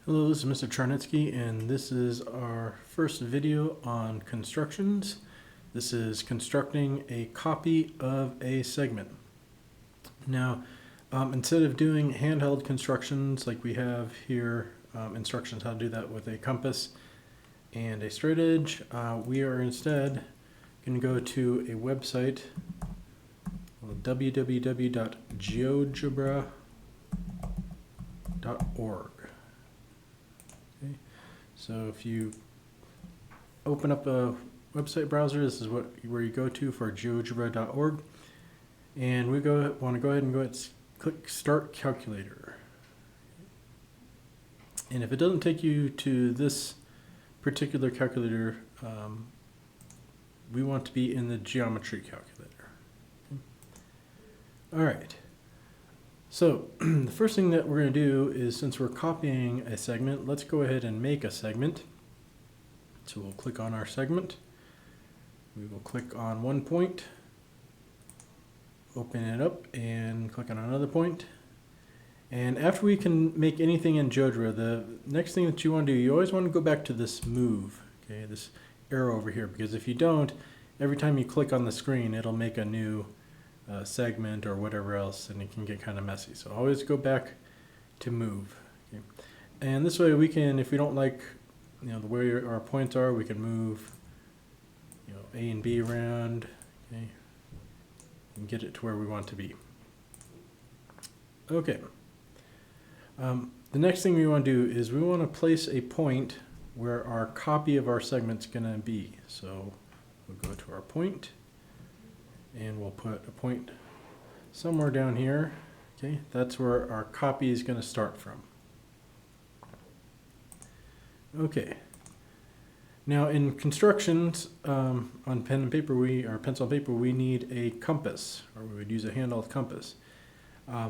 Hello, this is Mr. Charnetsky, and this is our first video on constructions. This is constructing a copy of a segment. Now, instead of doing handheld constructions like we have here, instructions how to do that with a compass and a straight edge, we are instead going to go to a website, www.geogebra.org. Okay. So if you open up a website browser, this is where you go to for geogebra.org, and we want to go ahead and click Start Calculator. And if it doesn't take you to this particular calculator, we want to be in the geometry calculator. Okay. All right. So the first thing that we're going to do is, since we're copying a segment, let's go ahead and make a segment. So we'll click on our segment. We will click on one point, open it up, and click on another point. And after we can make anything in Geogebra, the next thing that you want to do, you always want to go back to this move, okay, this arrow over here, because if you don't, every time you click on the screen, it'll make a new segment or whatever else, and it can get kind of messy. So always go back to move. Okay. And this way we can, if we don't like, the way our points are, we can move, A and B around, okay, and get it to where we want to be. Okay. The next thing we want to do is we want to place a point where our copy of our segment's going to be. So we'll go to our point, and we'll put a point somewhere down here. Okay, that's where our copy is going to start from. Okay. Now in constructions, on pen and paper, or pencil and paper, we need a compass, or we would use a handheld compass.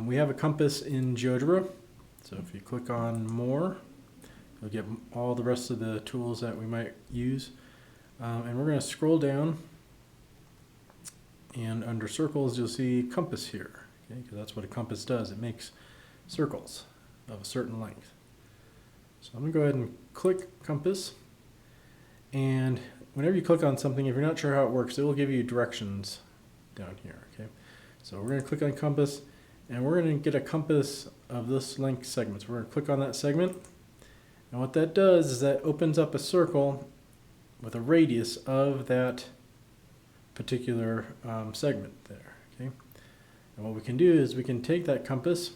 We have a compass in Geogebra, so if you click on More, you'll get all the rest of the tools that we might use. And we're going to scroll down, and under circles you'll see compass here, okay, because that's what a compass does. It makes circles of a certain length. So I'm going to go ahead and click compass, and whenever you click on something, if you're not sure how it works, it will give you directions down here. Okay, so we're going to click on compass, and we're going to get a compass of this length segment. So we're going to click on that segment, and what that does is that opens up a circle with a radius of that particular segment there. Okay, and what we can do is we can take that compass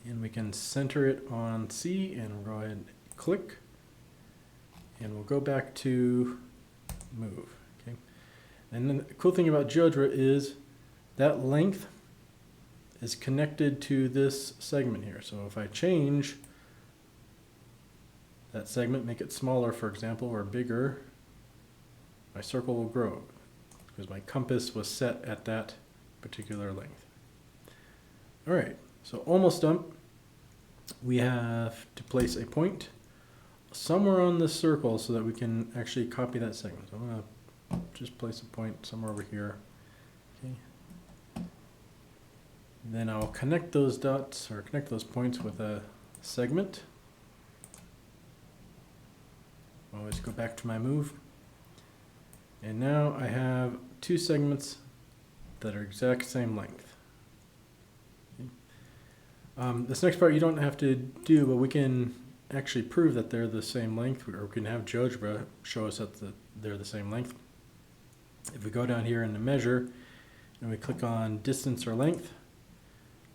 and we can center it on C, and we'll go ahead and click, and we'll go back to move. Okay, and then the cool thing about Geogebra is that length is connected to this segment here. So if I change that segment, make it smaller, for example, or bigger, my circle will grow because my compass was set at that particular length. All right, so almost done. We have to place a point somewhere on this circle so that we can actually copy that segment. So I'm going to just place a point somewhere over here. Okay. Then I'll connect those dots, or connect those points, with a segment. Always go back to my move. And now I have two segments that are exact same length. Okay. This next part you don't have to do, but we can actually prove that they're the same length, or we can have Geogebra show us that they're the same length. If we go down here into measure and we click on distance or length,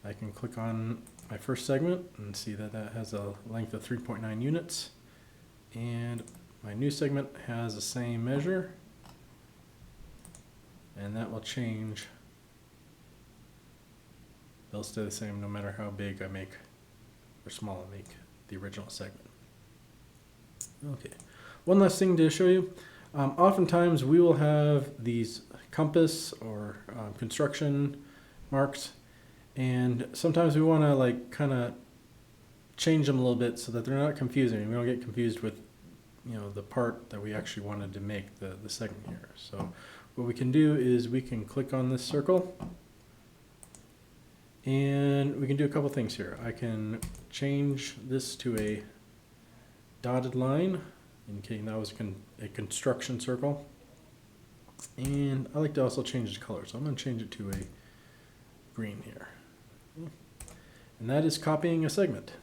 I can click on my first segment and see that that has a length of 3.9 units, and my new segment has the same measure, and that will change. They'll stay the same no matter how big I make or small I make the original segment. Okay, one last thing to show you. Oftentimes we will have these compass or construction marks, and sometimes we want to kind of change them a little bit so that they're not confusing. We don't get confused with the part that we actually wanted to make, the segment here. So what we can do is we can click on this circle, And we can do a couple things here. I can change this to a dotted line, indicating that was a construction circle. And I like to also change the color, so I'm going to change it to a green here. And that is copying a segment.